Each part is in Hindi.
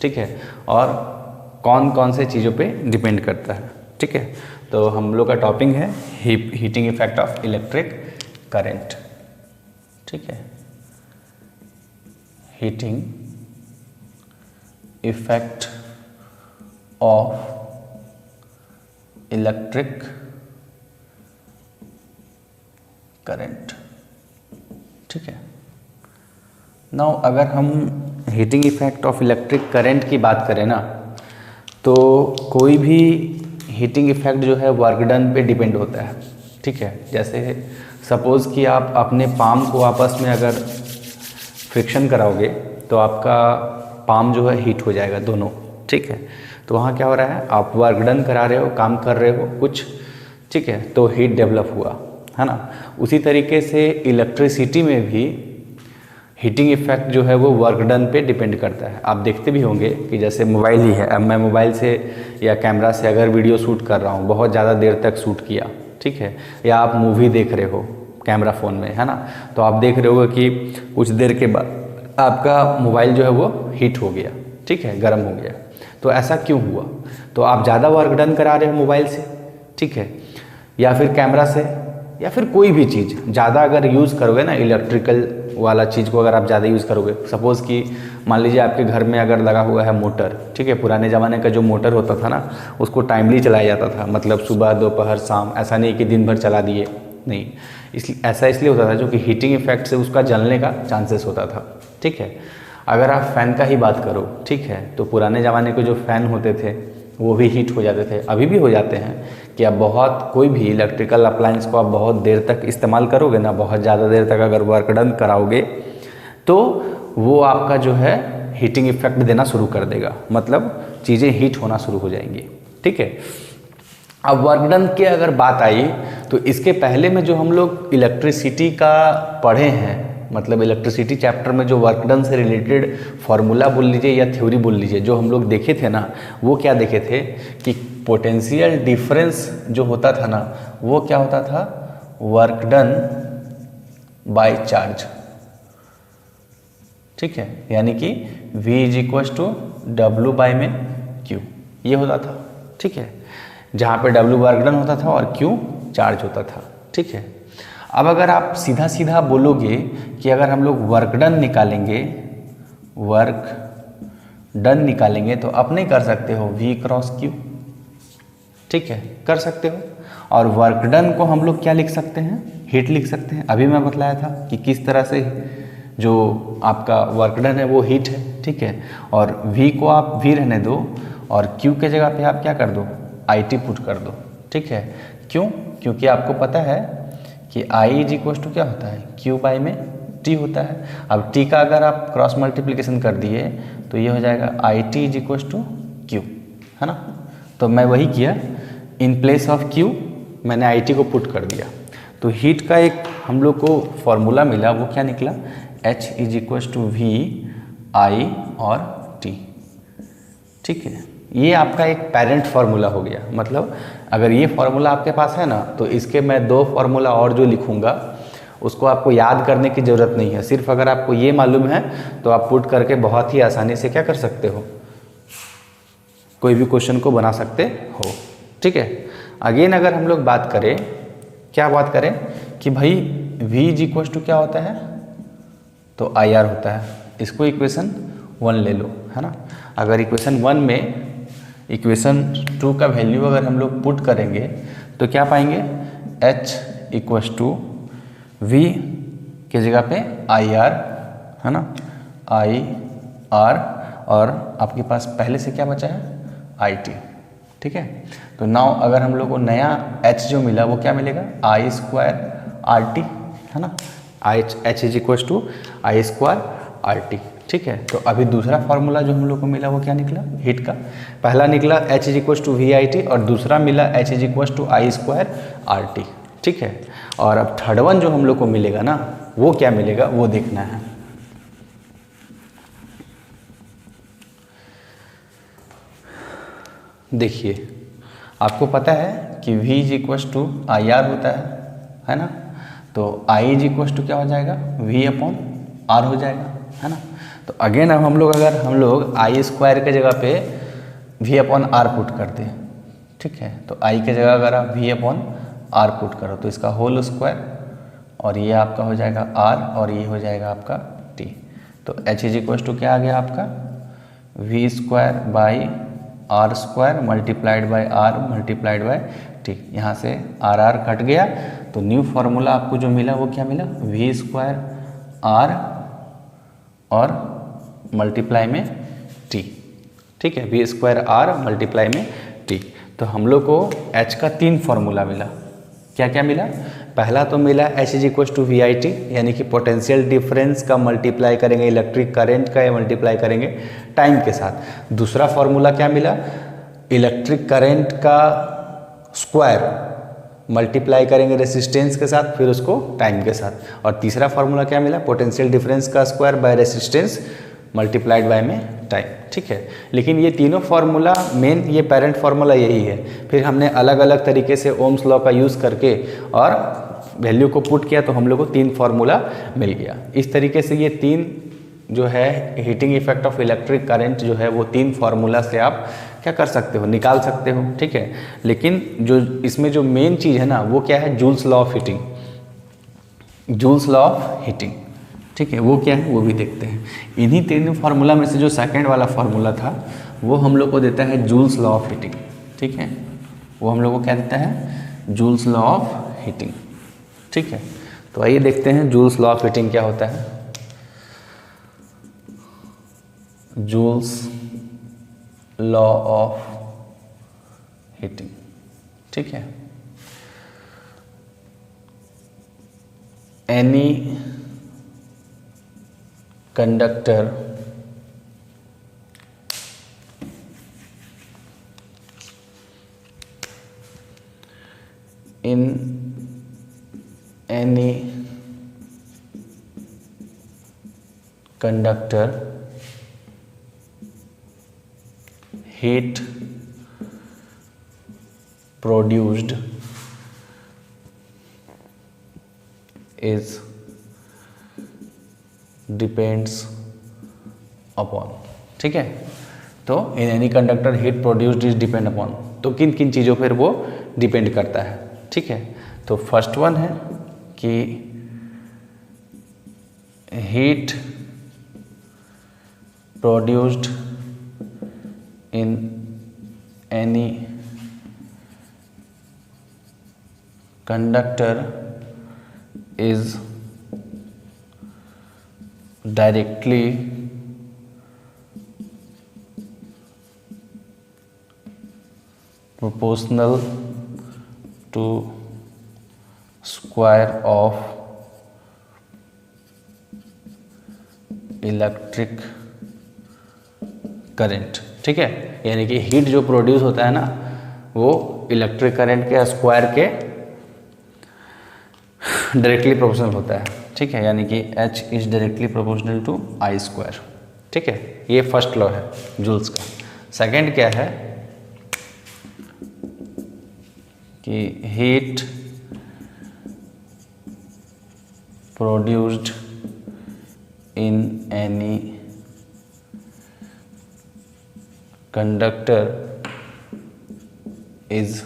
ठीक है, और कौन कौन से चीज़ों पे डिपेंड करता है। ठीक है, तो हम लोग का टॉपिक है heating effect of electric current. ठीक है, heating effect of electric current. ठीक है, नाउ अगर हम heating effect of electric current की बात करें ना, तो कोई भी हीटिंग इफेक्ट जो है वर्क डन पे डिपेंड होता है। ठीक है, जैसे सपोज़ कि आप अपने पाम को आपस में अगर फ्रिक्शन कराओगे तो आपका पाम जो है हीट हो जाएगा दोनों। ठीक है, तो वहाँ क्या हो रहा है, आप वर्क डन करा रहे हो, काम कर रहे हो कुछ, ठीक है, तो हीट डेवलप हुआ, है ना। उसी तरीके से इलेक्ट्रिसिटी में भी हीटिंग इफेक्ट जो है वो वर्क डन पे डिपेंड करता है। आप देखते भी होंगे कि जैसे मोबाइल ही है, अब मैं मोबाइल से या कैमरा से अगर वीडियो शूट कर रहा हूँ, बहुत ज़्यादा देर तक शूट किया, ठीक है, या आप मूवी देख रहे हो कैमरा फ़ोन में, है ना, तो आप देख रहे हो कि कुछ देर के बाद आपका मोबाइल जो है वो हीट हो गया, ठीक है, गर्म हो गया। तो ऐसा क्यों हुआ? तो आप ज़्यादा वर्क डन करा रहे हो मोबाइल से, ठीक है, या फिर कैमरा से, या फिर कोई भी चीज़ ज़्यादा अगर यूज़ करोगे ना, इलेक्ट्रिकल वाला चीज़ को अगर आप ज़्यादा यूज़ करोगे, सपोज़ कि मान लीजिए आपके घर में अगर लगा हुआ है मोटर, ठीक है, पुराने ज़माने का जो मोटर होता था ना, उसको टाइमली चलाया जाता था, मतलब सुबह दोपहर शाम, ऐसा नहीं कि दिन भर चला दिए, नहीं, इसलिए ऐसा इसलिए होता था क्योंकि हीटिंग इफेक्ट से उसका जलने का चांसेस होता था। ठीक है, अगर आप फ़ैन का ही बात करो, ठीक है, तो पुराने ज़माने के जो फ़ैन होते थे वो भी हीट हो जाते थे, अभी भी हो जाते हैं कि आप बहुत कोई भी इलेक्ट्रिकल अप्लायंस को आप बहुत देर तक इस्तेमाल करोगे ना, बहुत ज़्यादा देर तक अगर वर्क डन कराओगे तो वो आपका जो है हीटिंग इफेक्ट देना शुरू कर देगा, मतलब चीज़ें हीट होना शुरू हो जाएंगी। ठीक है, अब वर्क डन की अगर बात आई तो इसके पहले में जो हम लोग इलेक्ट्रिसिटी का पढ़े हैं, मतलब इलेक्ट्रिसिटी चैप्टर में जो वर्क डन से रिलेटेड फार्मूला बोल लीजिए या थ्योरी बोल लीजिए, जो हम लोग देखे थे ना, वो क्या देखे थे कि पोटेंशियल डिफरेंस जो होता था ना, वो क्या होता था, वर्क डन बाय चार्ज। ठीक है, यानी कि V = W बाय में Q, ये होता था। ठीक है, जहाँ पे W वर्क डन होता था और Q चार्ज होता था। ठीक है, अब अगर आप सीधा सीधा बोलोगे कि अगर हम लोग वर्क डन निकालेंगे तो अपने कर सकते हो V क्रॉस Q। ठीक है, कर सकते हो, और वर्क डन को हम लोग क्या लिख सकते हैं, हीट लिख सकते हैं। अभी मैं बतलाया था कि किस तरह से जो आपका वर्क डन है वो हीट है। ठीक है, और V को आप V रहने दो और Q के जगह पे आप क्या कर दो, IT पुट कर दो। ठीक है, क्यों? क्योंकि आपको पता है कि I क्या होता है, Q बाय में T होता है। अब T का अगर आप क्रॉस मल्टीप्लिकेशन कर दिए तो ये हो जाएगा IT = Q, है ना। तो मैं वही किया, इन प्लेस ऑफ Q मैंने IT को पुट कर दिया, तो हीट का एक हम लोग को फॉर्मूला मिला, वो क्या निकला, H = V I और T। ठीक है, ये आपका एक पेरेंट फार्मूला हो गया। मतलब अगर ये फार्मूला आपके पास है ना, तो इसके मैं 2 फार्मूला और जो लिखूंगा उसको आपको याद करने की ज़रूरत नहीं है। सिर्फ अगर आपको ये मालूम है तो आप पुट करके बहुत ही आसानी से क्या कर सकते हो, कोई भी क्वेश्चन को बना सकते हो। ठीक है, अगेन अगर हम लोग बात करें, क्या बात करें कि भाई V क्या होता है, तो IR होता है। इसको इक्वेशन 1 ले लो, है ना। अगर इक्वेशन 1 में इक्वेशन 2 का वैल्यू अगर हम लोग पुट करेंगे तो क्या पाएंगे, H = V के जगह पे IR, है ना, IR, और आपके पास पहले से क्या बचा है, IT। ठीक है, तो नाउ अगर हम लोग को नया H जो मिला वो क्या मिलेगा, I² RT, है ना, H = I²RT। ठीक है, तो अभी दूसरा फार्मूला जो हम लोग को मिला वो क्या निकला, हीट का। पहला निकला H = VIT और दूसरा मिला H = I²RT। ठीक है, और अब थर्ड वन जो हम लोग को मिलेगा ना, वो क्या मिलेगा वो देखना है। देखिए, आपको पता है कि V = IR होता है ना, तो I क्या हो जाएगा, V/R हो जाएगा, है ना। तो तो अगेन अब हम लोग आई स्क्वायर के जगह पे वी अपॉन आर पुट कर दें, ठीक है, तो आई के जगह अगर आप वी अपॉन आर पुट करो तो इसका होल स्क्वायर और ये आपका हो जाएगा आर और ये हो जाएगा आपका टी। तो एच इज इक्वल टू क्या आ गया आपका V square by R square multiplied by R multiplied by T. यहाँ से आर आर कट गया तो न्यू फार्मूला आपको जो मिला वो क्या मिला वी स्क्वायर आर और मल्टीप्लाई में टी, ठीक है, वी स्क्वायर आर मल्टीप्लाई में टी। तो हम लोग को एच का 3 फार्मूला मिला। क्या क्या मिला? पहला तो मिला H is equal to V I T, यानी कि पोटेंशियल डिफरेंस का मल्टीप्लाई करेंगे इलेक्ट्रिक करंट का या मल्टीप्लाई करेंगे टाइम के साथ। दूसरा फार्मूला क्या मिला? इलेक्ट्रिक करंट का स्क्वायर मल्टीप्लाई करेंगे रेसिस्टेंस के साथ फिर उसको टाइम के साथ। और तीसरा फार्मूला क्या मिला? पोटेंशियल डिफरेंस का square by resistance multiplied by में टाइम, ठीक है। लेकिन ये तीनों फार्मूला मेन ये पेरेंट फार्मूला यही है। फिर हमने अलग अलग तरीके से ओम्स लॉ का यूज़ करके और वैल्यू को पुट किया तो हम लोग को 3 फार्मूला मिल गया। इस तरीके से ये 3 जो है heating effect of electric current जो है वो 3 फार्मूला से आप क्या कर सकते हो, निकाल सकते हो, ठीक है। लेकिन जो इसमें जो मेन चीज़ है ना वो क्या है? Joules law of heating, joules law of heating, ठीक है, वो क्या है वो भी देखते हैं। इन्हीं 3 फार्मूला में से जो सेकंड वाला फार्मूला था वो हम लोग को देता है जूल्स लॉ ऑफ हीटिंग, ठीक है, वो हम लोग को क्या देता है? जूल्स लॉ ऑफ हीटिंग, ठीक है। तो आइए देखते हैं जूल्स लॉ ऑफ हीटिंग क्या होता है। जूल्स लॉ ऑफ हीटिंग, ठीक है। Any conductor in any conductor heat produced is depends upon, ठीक है। तो इन any conductor heat produced is depend upon, तो किन किन चीज़ों पर वो डिपेंड करता है, ठीक है। तो फर्स्ट वन है कि heat produced in any conductor is directly proportional to square of electric current, ठीक है। यानी कि हीट जो प्रोड्यूस होता है ना वो इलेक्ट्रिक करंट के स्क्वायर के डायरेक्टली प्रोपोर्शनल होता है, ठीक है। यानी कि H is directly proportional to I square, ठीक है। ये फर्स्ट लॉ है जूल्स का। सेकंड क्या है कि heat produced in any conductor is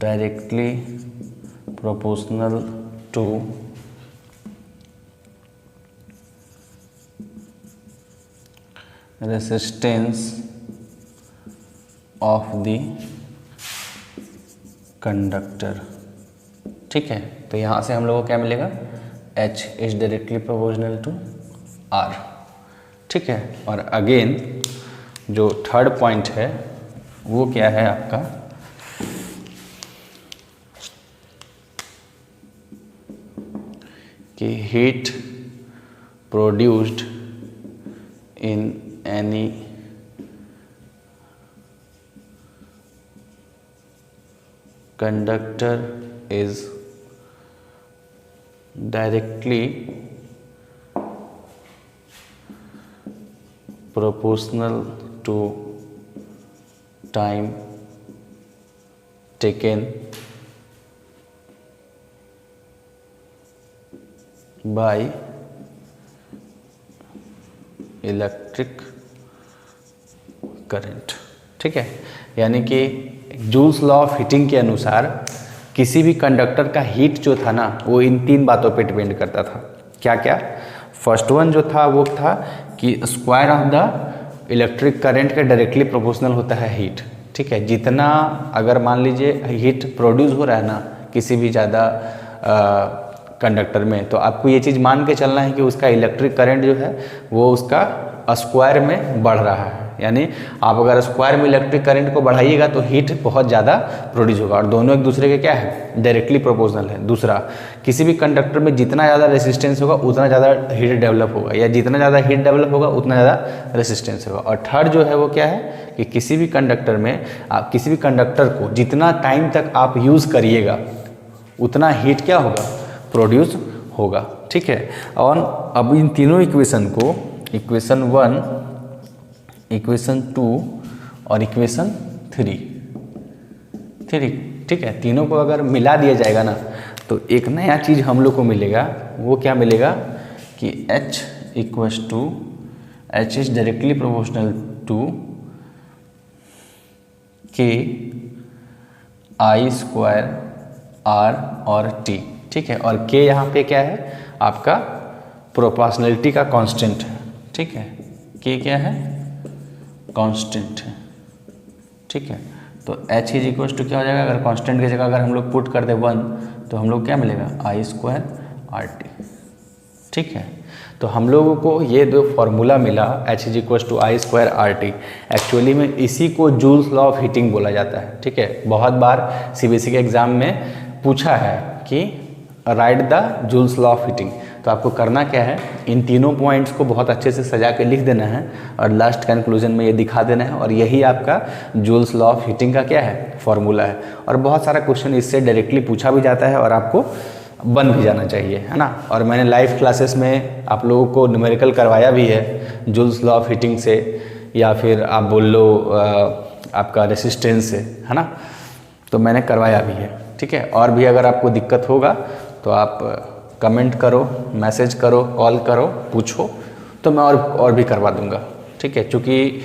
directly proportional to resistance of the conductor, ठीक है। तो यहाँ से हम लोग को क्या मिलेगा? H is directly proportional to R, ठीक है। और अगेन जो थर्ड पॉइंट है वो क्या है आपका? कि heat produced in any conductor is directly proportional to time taken by electric current. ठीक है, यानी कि जूल्स लॉ ऑफ हीटिंग के अनुसार किसी भी कंडक्टर का हीट जो था ना वो इन 3 बातों पे डिपेंड करता था। क्या क्या? फर्स्ट वन जो था वो था कि square of the electric current के डायरेक्टली प्रोपोर्शनल होता है हीट। ठीक है, जितना अगर मान लीजिए हीट प्रोड्यूस हो रहा है ना किसी भी ज़्यादा कंडक्टर में, तो आपको ये चीज़ मान के चलना है कि उसका इलेक्ट्रिक करंट जो है वो उसका स्क्वायर में बढ़ रहा है। यानी आप अगर स्क्वायर में इलेक्ट्रिक करंट को बढ़ाइएगा तो हीट बहुत ज़्यादा प्रोड्यूस होगा, और दोनों एक दूसरे के क्या है? डायरेक्टली प्रोपोर्शनल है। दूसरा, किसी भी कंडक्टर में जितना ज़्यादा रेसिस्टेंस होगा उतना ज़्यादा हीट डेवलप होगा, या जितना ज़्यादा हीट डेवलप होगा उतना ज़्यादा रेसिस्टेंस होगा। और थर्ड जो है वो क्या है कि किसी भी कंडक्टर में आप किसी भी कंडक्टर को जितना टाइम तक आप यूज़ करिएगा उतना हीट क्या होगा? प्रोड्यूस होगा। ठीक है, और अब इन तीनों इक्वेशन को, इक्वेशन 1, इक्वेशन 2 और इक्वेशन 3, ठीक है, तीनों को अगर मिला दिया जाएगा ना तो एक नया चीज़ हम लोग को मिलेगा। वो क्या मिलेगा कि H equals to H is directly proportional to K I square R और T। ठीक है, और K यहाँ पे क्या है? आपका प्रोपोर्शनलिटी का कांस्टेंट है। ठीक है, K क्या है? कांस्टेंट है। ठीक है, तो H इज इक्वल टू क्या हो जाएगा? अगर कांस्टेंट की जगह अगर हम लोग पुट कर दे 1 तो हम लोग क्या मिलेगा? I square RT। ठीक है, तो हम लोगों को ये दो फॉर्मूला मिला, H is equal to I square RT। Actually में इसी को जूल्स लॉ ऑफ हीटिंग बोला जाता है। ठीक है, बहुत बार CBSE के एग्जाम में पूछा है कि right the joules law of heating. तो आपको करना क्या है, इन तीनों पॉइंट्स को बहुत अच्छे से सजा के लिख देना है और लास्ट कंक्लूजन में ये दिखा देना है, और यही आपका जूल्स लॉ ऑफ हीटिंग का क्या है? फॉर्मूला है। और बहुत सारा क्वेश्चन इससे डायरेक्टली पूछा भी जाता है और आपको बन भी जाना चाहिए, है ना। और मैंने लाइव क्लासेस में आप लोगों को न्यूमेरिकल करवाया भी है जूल्स लॉ ऑफ हीटिंग से, या फिर आप बोल लो आपका रेसिस्टेंस से, है ना, तो मैंने करवाया भी है। ठीक है, और भी अगर आपको दिक्कत होगा तो आप कमेंट करो, मैसेज करो, कॉल करो, पूछो, तो मैं और भी करवा दूंगा। ठीक है, क्योंकि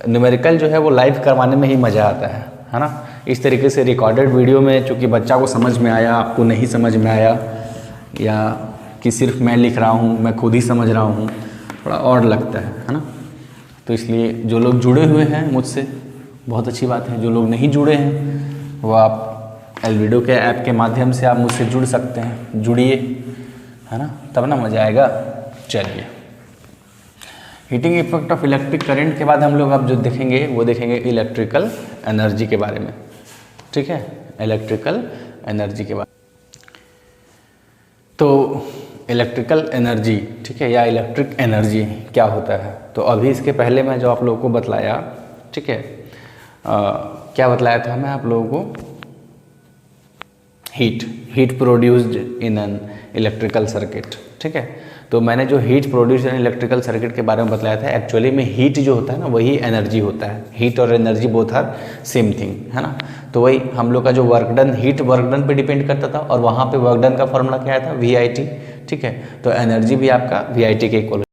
न्यूमेरिकल जो है वो लाइव करवाने में ही मज़ा आता है ना। इस तरीके से रिकॉर्डेड वीडियो में चूँकि बच्चा को समझ में आया, आपको नहीं समझ में आया, या कि सिर्फ मैं लिख रहा हूँ, मैं खुद ही समझ रहा हूँ, थोड़ा और लगता है ना। तो इसलिए जो लोग जुड़े हुए हैं मुझसे बहुत अच्छी बात है, जो लोग नहीं जुड़े हैं वो आप एलवीडो के ऐप के माध्यम से आप मुझसे जुड़ सकते हैं, जुड़िए, है ना, तब ना मज़ा आएगा। चलिए, heating effect of electric current के बाद हम लोग अब जो देखेंगे वो देखेंगे इलेक्ट्रिकल एनर्जी के बारे में। ठीक है, इलेक्ट्रिकल एनर्जी के बारे में। तो इलेक्ट्रिकल एनर्जी, ठीक है, या इलेक्ट्रिक एनर्जी क्या होता है, तो अभी इसके पहले मैं जो आप लोगों को बतलाया, ठीक है, क्या बतलाया था मैं आप लोगों को? Heat produced in an electrical circuit. ठीक है, तो मैंने जो heat produce in electrical circuit के बारे में बतलाया था, एक्चुअली में हीट जो होता है ना वही एनर्जी होता है। हीट और energy both are same thing, है ना। तो वही हम लोग का जो work done, heat work done पे डिपेंड करता था, और वहाँ पे वर्क डन का फॉर्मूला क्या आया था? VIT। ठीक है, तो एनर्जी भी आपका VIT के इक्वल